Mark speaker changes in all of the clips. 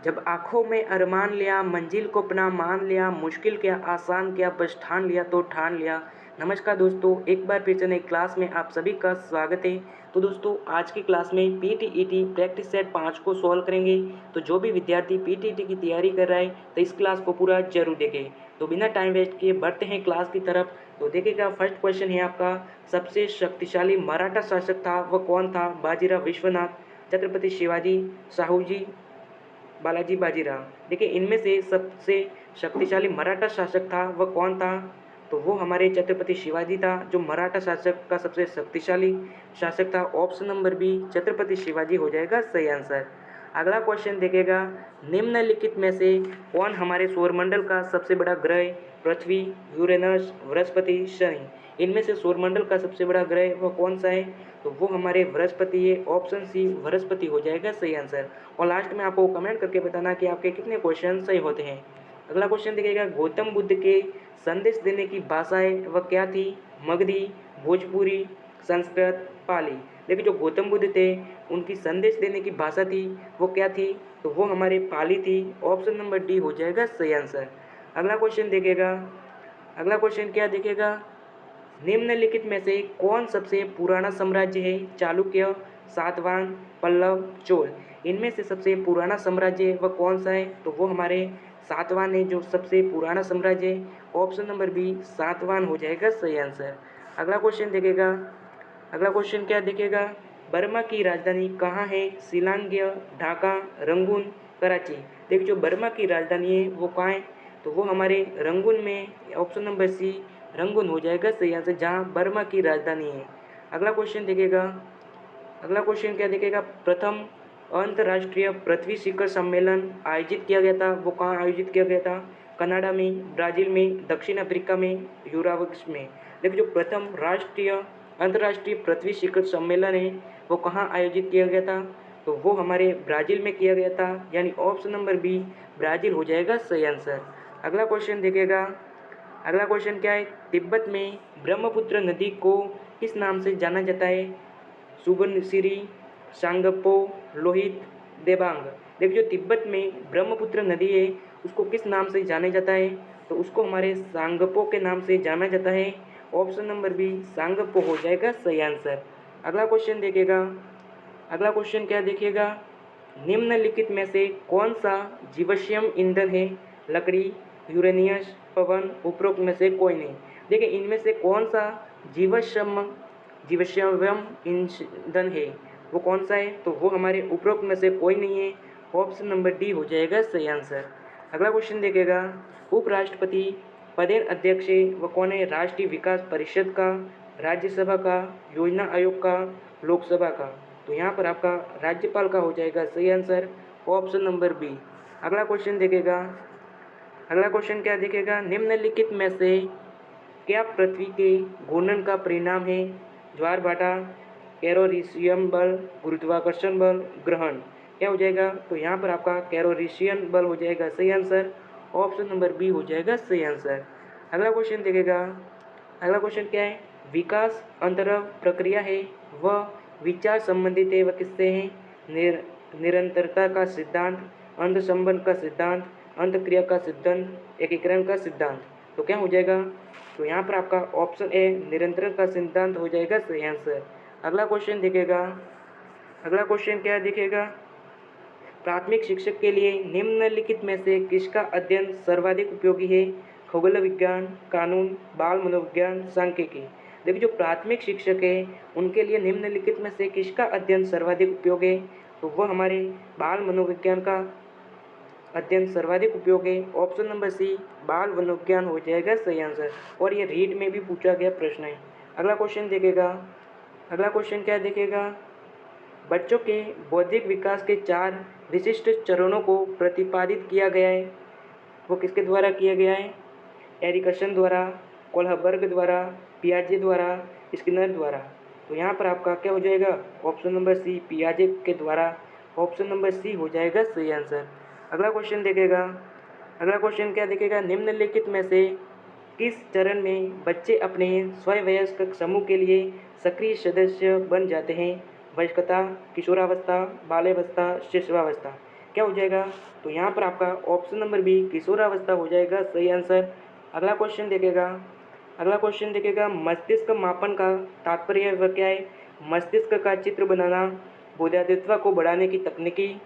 Speaker 1: जब आँखों में अरमान लिया, मंजिल को अपना मान लिया, मुश्किल क्या आसान क्या बस ठान लिया तो ठान लिया। नमस्कार दोस्तों, एक बार फिर से नई क्लास में आप सभी का स्वागत है। तो दोस्तों आज की क्लास में पीटीईटी प्रैक्टिस सेट 5 को सॉल्व करेंगे। तो जो भी विद्यार्थी पीटीईटी की तैयारी कर रहा है तो इस क्लास को पूरा जरूर देखें। तो बिना टाइम वेस्ट किए बढ़ते हैं क्लास की तरफ। तो देखिएगा, फर्स्ट क्वेश्चन है आपका, सबसे शक्तिशाली मराठा शासक था वह कौन था? बाजीराव विश्वनाथ, छत्रपति शिवाजी, शाहूजी, बालाजी बाजीराव। देखिए, इनमें से सबसे शक्तिशाली मराठा शासक था वह कौन था? तो वो हमारे छत्रपति शिवाजी था, जो मराठा शासक का सबसे शक्तिशाली शासक था। Option number B Chhatrapati Shivaji हो जाएगा सही आंसर। अगला क्वेश्चन देखिएगा, निम्नलिखित में से कौन हमारे सौरमंडल का सबसे बड़ा ग्रह? पृथ्वी, यूरेनस, बृहस्पति, शनि। इनमें से सौरमंडल का सबसे बड़ा ग्रह वह कौन सा है? तो वो हमारे बृहस्पति है। ऑप्शन सी बृहस्पति हो जाएगा सही आंसर। और लास्ट में आपको कमेंट करके बताना कि आपके कितने क्वेश्चन सही होते हैं। अगला क्वेश्चन देखिएगा, गौतम बुद्ध के संदेश देने की भाषाएं वह क्या थी? मगधी, भोजपुरी, संस्कृत, पाली। देखिए, जो गौतम बुद्ध थे उनकी संदेश देने की भाषा थी वो क्या थी? तो वो हमारे पाली थी। ऑप्शन नंबर डी हो जाएगा सही आंसर। अगला क्वेश्चन देखिएगा, अगला क्वेश्चन क्या देखिएगा, निम्नलिखित में से कौन सबसे पुराना साम्राज्य है? चालुक्य, सातवाहन, पल्लव, चोल। इनमें से सबसे पुराना साम्राज्य वह कौन सा है? तो वो हमारे सातवाहन है, जो सबसे पुराना साम्राज्य है। ऑप्शन नंबर बी सातवाहन हो जाएगा सही आंसर। अगला क्वेश्चन देखेगा, अगला क्वेश्चन क्या देखेगा, बर्मा की राजधानी कहाँ है? शिलांग, ढाका, रंगून, कराची। देखिए, जो बर्मा की राजधानी है वो कहाँ है? तो वो हमारे रंगून में। ऑप्शन नंबर सी रंगून हो जाएगा सही आंसर, जहाँ बर्मा की राजधानी है। अगला क्वेश्चन देखेगा, अगला क्वेश्चन क्या देखेगा, प्रथम अंतर्राष्ट्रीय पृथ्वी शिखर सम्मेलन आयोजित किया गया था वो कहाँ आयोजित किया गया था? कनाडा में, ब्राज़ील में, दक्षिण अफ्रीका में, यूरावक्स में। देखिए, जो प्रथम अंतर्राष्ट्रीय पृथ्वी शिखर सम्मेलन है वो कहाँ आयोजित किया गया था? तो वो हमारे ब्राज़ील में किया गया था, यानी ऑप्शन नंबर बी ब्राज़ील हो जाएगा सही आंसर। अगला क्वेश्चन देखिएगा, अगला क्वेश्चन क्या है, तिब्बत में ब्रह्मपुत्र नदी को किस नाम से जाना जाता है? सुबनसिरी, सांगपो, लोहित, देबांग। देखिए, जो तिब्बत में ब्रह्मपुत्र नदी है उसको किस नाम से जाना जाता है? तो उसको हमारे सांगपो के नाम से जाना जाता है। ऑप्शन नंबर बी सांगपो हो जाएगा सही आंसर। अगला क्वेश्चन देखिएगा, अगला क्वेश्चन क्या देखिएगा, निम्नलिखित में से कौन सा जीवाश्म ईंधन है? लकड़ी, यूरेनियस, पवन, उपरोक्त में से कोई नहीं। देखिए, इनमें से कौन सा जीवाश्म जीवाश्म ईंधन है वो कौन सा है? तो वो हमारे उपरोक्त में से कोई नहीं है। ऑप्शन नंबर डी हो जाएगा सही आंसर। अगला क्वेश्चन देखिएगा, उपराष्ट्रपति पदेन अध्यक्ष है वह कौन है? राष्ट्रीय विकास परिषद का, राज्यसभा का, योजना आयोग का, लोकसभा का। तो यहाँ पर आपका राज्यपाल का हो जाएगा सही आंसर। Option number B. अगला क्वेश्चन देखेगा, अगला क्वेश्चन क्या देखेगा, निम्नलिखित में से क्या पृथ्वी के घूर्णन का परिणाम है? ज्वारभाटा, कैरोरीशियन बल, गुरुत्वाकर्षण बल, ग्रहण। क्या हो जाएगा? तो यहाँ पर आपका कैरोरीशियन बल हो जाएगा सही आंसर। ऑप्शन नंबर बी हो जाएगा सही आंसर। अगला क्वेश्चन देखेगा, अगला क्वेश्चन क्या है, विकास अंतरव प्रक्रिया है वह विचार संबंधित है वह किससे है? निरंतरता का सिद्धांत, अंत संबंध का सिद्धांत, अंतक्रिया का सिद्धांत, एकीकरण का सिद्धांत। तो क्या हो जाएगा? तो यहाँ पर आपका ऑप्शन ए निरंतर का सिद्धांत हो जाएगा सही आंसर। अगला क्वेश्चन दिखेगा, अगला क्वेश्चन क्या दिखेगा, प्राथमिक शिक्षक के लिए निम्नलिखित में से किसका अध्ययन सर्वाधिक उपयोगी है? खगोल विज्ञान, कानून, बाल मनोविज्ञान, सांख्यिकी। देखिए, जो प्राथमिक शिक्षक है उनके लिए निम्नलिखित में से किसका अध्ययन सर्वाधिक उपयोग है? तो वह हमारे बाल मनोविज्ञान का अध्ययन सर्वाधिक उपयोग है। ऑप्शन नंबर सी बाल मनोविज्ञान हो जाएगा सही आंसर, और ये रीट में भी पूछा गया प्रश्न है। अगला क्वेश्चन देखेगा, अगला क्वेश्चन क्या देखेगा, बच्चों के बौद्धिक विकास के 4 विशिष्ट चरणों को प्रतिपादित किया गया है वो किसके द्वारा किया गया है? एरिकसन द्वारा, कोलहबर्ग द्वारा, पियाजे द्वारा, स्किनर द्वारा। तो यहाँ पर आपका क्या हो जाएगा? ऑप्शन नंबर सी पियाजे के द्वारा। ऑप्शन नंबर सी हो जाएगा सही आंसर। अगला क्वेश्चन देखेगा, अगला क्वेश्चन क्या देखेगा, निम्नलिखित में से किस चरण में बच्चे अपने स्ववयस्क समूह के लिए सक्रिय सदस्य बन जाते हैं? वयस्कता, किशोरावस्था, बाल्यावस्था, शिशुवावस्था। क्या हो जाएगा? तो यहाँ पर आपका ऑप्शन नंबर बी किशोरावस्था हो जाएगा सही आंसर। अगला क्वेश्चन देखिएगा मस्तिष्क मापन का तात्पर्य वह क्या है? मस्तिष्क का चित्र बनाना, बोधायित्व को बढ़ाने की तकनीकी,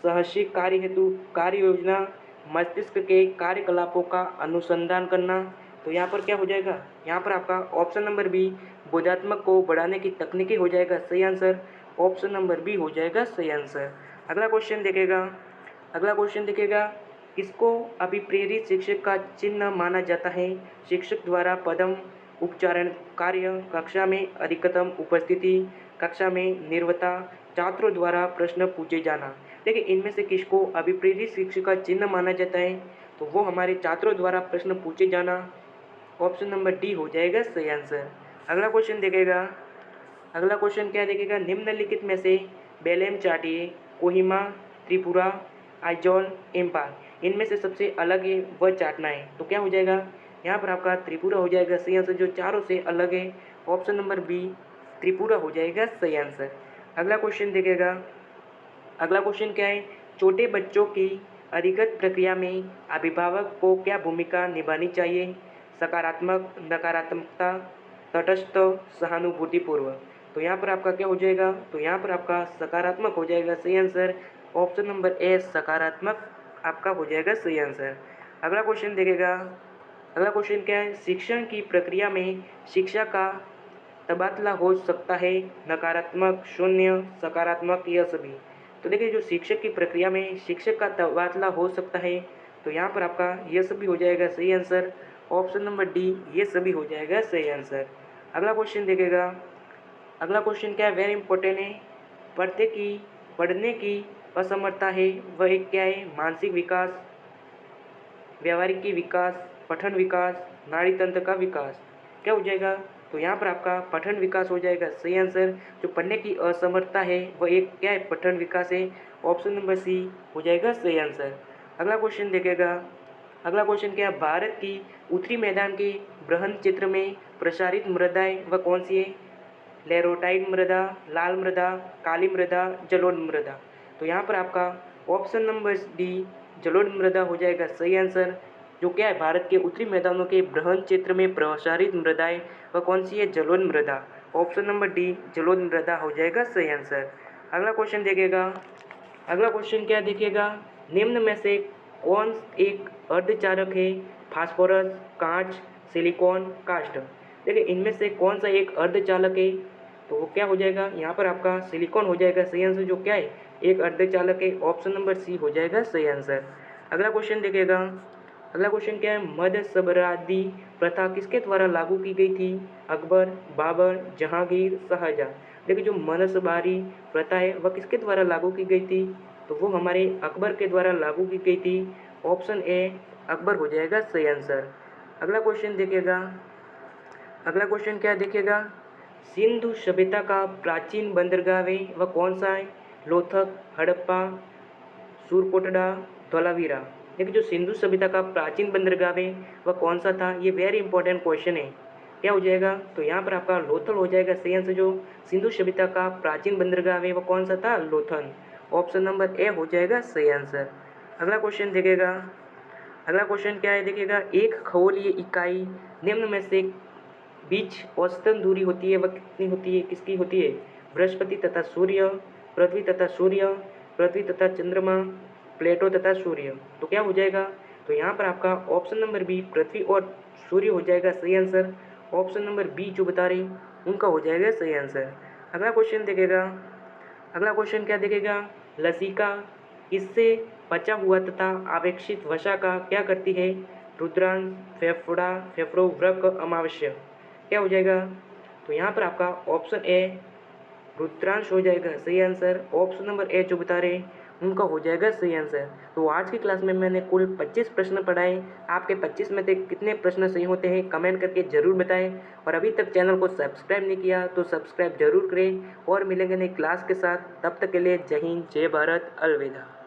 Speaker 1: साहसिक कार्य हेतु कार्य योजना, मस्तिष्क के कार्यकलापों का अनुसंधान करना। तो यहाँ पर क्या हो जाएगा? यहाँ पर आपका ऑप्शन नंबर बी बोधात्मक को बढ़ाने की तकनीकी हो जाएगा सही आंसर। ऑप्शन नंबर बी हो जाएगा सही आंसर। अगला क्वेश्चन देखिएगा किसको अभिप्रेरित शिक्षक का चिन्ह माना जाता है? शिक्षक द्वारा पदम उच्चारण कार्य, कक्षा में अधिकतम उपस्थिति, कक्षा में निर्भरता, छात्रों द्वारा प्रश्न पूछे जाना। देखिए इनमें से किसको अभिप्रेरित शिक्षक का चिन्ह माना जाता है? तो वो हमारे छात्रों द्वारा प्रश्न पूछे जाना। ऑप्शन नंबर डी हो जाएगा सही आंसर। अगला क्वेश्चन क्या देखेगा? निम्नलिखित में से बेलेम चाटिए, कोहिमा, त्रिपुरा, आइजॉल, इम्फाल इनमें से सबसे अलग है वह चाटना है। तो क्या हो जाएगा? यहाँ पर आपका त्रिपुरा हो जाएगा सही आंसर, जो चारों से अलग है। ऑप्शन नंबर बी त्रिपुरा हो जाएगा सही आंसर। अगला क्वेश्चन क्या है? छोटे बच्चों की अधिगत प्रक्रिया में अभिभावक को क्या भूमिका निभानी चाहिए? सकारात्मक, नकारात्मकता, तटस्थ, सहानुभूतिपूर्वक। तो यहाँ पर आपका क्या हो जाएगा? तो यहाँ पर आपका सकारात्मक हो जाएगा सही आंसर। ऑप्शन नंबर ए सकारात्मक आपका हो जाएगा सही आंसर। अगला क्वेश्चन क्या है? शिक्षण की प्रक्रिया में शिक्षा का तबादला हो सकता है? नकारात्मक, शून्य, सकारात्मक या सभी। तो देखिए जो शिक्षक की प्रक्रिया में शिक्षक का तबादला हो सकता है, तो यहाँ पर आपका ये सभी हो जाएगा सही आंसर। ऑप्शन नंबर डी ये सभी हो जाएगा सही आंसर। अगला क्वेश्चन क्या है? वेरी इंपॉर्टेंट है। पढ़ने की असमर्थता है वह एक क्या है? मानसिक विकास, व्यावहारिक की विकास, पठन विकास, नाड़ी तंत्र का विकास। क्या हो जाएगा? तो यहाँ पर आपका पठन विकास हो जाएगा सही आंसर। जो पढ़ने की असमर्थता है वह एक क्या है? पठन विकास है। ऑप्शन नंबर सी हो जाएगा सही आंसर। अगला क्वेश्चन क्या है? भारत की उत्तरी मैदान के बृहद चित्र में प्रसारित मृदाएं वह कौन सी है? लेरोटाइट मृदा, लाल मृदा, काली मृदा, जलोढ़ मृदा। तो यहाँ पर आपका ऑप्शन नंबर डी जलोढ़ मृदा हो जाएगा सही आंसर। जो क्या है? भारत के उत्तरी मैदानों के बृहद क्षेत्र में प्रसारित मृदाएं वह कौन सी है? जलोढ़ मृदा। ऑप्शन नंबर डी जलोढ़ मृदा हो जाएगा सही आंसर। अगला क्वेश्चन क्या देखिएगा? निम्न में से कौन एक अर्धचालक है? फास्फोरस, कांच, सिलिकॉन, कास्ट। देखिए इनमें से कौन सा एक अर्धचालक है? तो वो क्या हो जाएगा? यहाँ पर आपका सिलिकॉन हो जाएगा सही आंसर, जो क्या है? एक अर्धचालक है। ऑप्शन नंबर सी हो जाएगा सही आंसर। अगला क्वेश्चन क्या है? मध्यसबरादी प्रथा किसके द्वारा लागू की गई थी? अकबर, बाबर, जहांगीर, शाहजहां। देखिए जो मध्यसबारी प्रथा है वह किसके द्वारा लागू की गई थी? तो वो हमारे अकबर के द्वारा लागू की गई थी। ऑप्शन ए अकबर हो जाएगा सही आंसर। अगला क्वेश्चन क्या देखिएगा? सिंधु सभ्यता का प्राचीन बंदरगाह है वह कौन सा है? लोथक, हड़प्पा, सुरकोटड़ा, धोलावीरा। देखिए जो सिंधु सभ्यता का प्राचीन बंदरगाह है वह कौन सा था? ये वेरी इंपॉर्टेंट क्वेश्चन है। क्या हो जाएगा? तो यहाँ पर आपका लोथल हो जाएगा सही आंसर। जो सिंधु सभ्यता का प्राचीन बंदरगाह है वह कौन सा था? लोथल। ऑप्शन नंबर ए हो जाएगा सही आंसर। अगला क्वेश्चन क्या है देखिएगा? एक खगोलीय इकाई निम्न में से बीच औसतन दूरी होती है वह कितनी होती है? किसकी होती है? बृहस्पति तथा सूर्य, पृथ्वी तथा चंद्रमा, प्लेटो तथा सूर्य। तो क्या हो जाएगा? तो यहाँ पर आपका ऑप्शन नंबर बी पृथ्वी और सूर्य हो जाएगा सही आंसर। ऑप्शन नंबर बी जो बता रहे उनका हो जाएगा सही आंसर। अगला क्वेश्चन क्या देखेगा? लसिका इससे बचा हुआ तथा आवेक्षित वसा का क्या करती है? रुद्रांश, फेफड़ों, वृक्क, अमावस्या। क्या हो जाएगा? तो यहाँ पर आपका ऑप्शन ए रुद्रांश हो जाएगा सही आंसर। ऑप्शन नंबर ए जो बता रहे उनका हो जाएगा सही आंसर। तो आज की क्लास में मैंने कुल 25 प्रश्न पढ़ाए। आपके 25 में से कितने प्रश्न सही होते हैं कमेंट करके ज़रूर बताएं। और अभी तक चैनल को सब्सक्राइब नहीं किया तो सब्सक्राइब जरूर करें। और मिलेंगे नई क्लास के साथ, तब तक के लिए जय हिंद, जय भारत, अलविदा।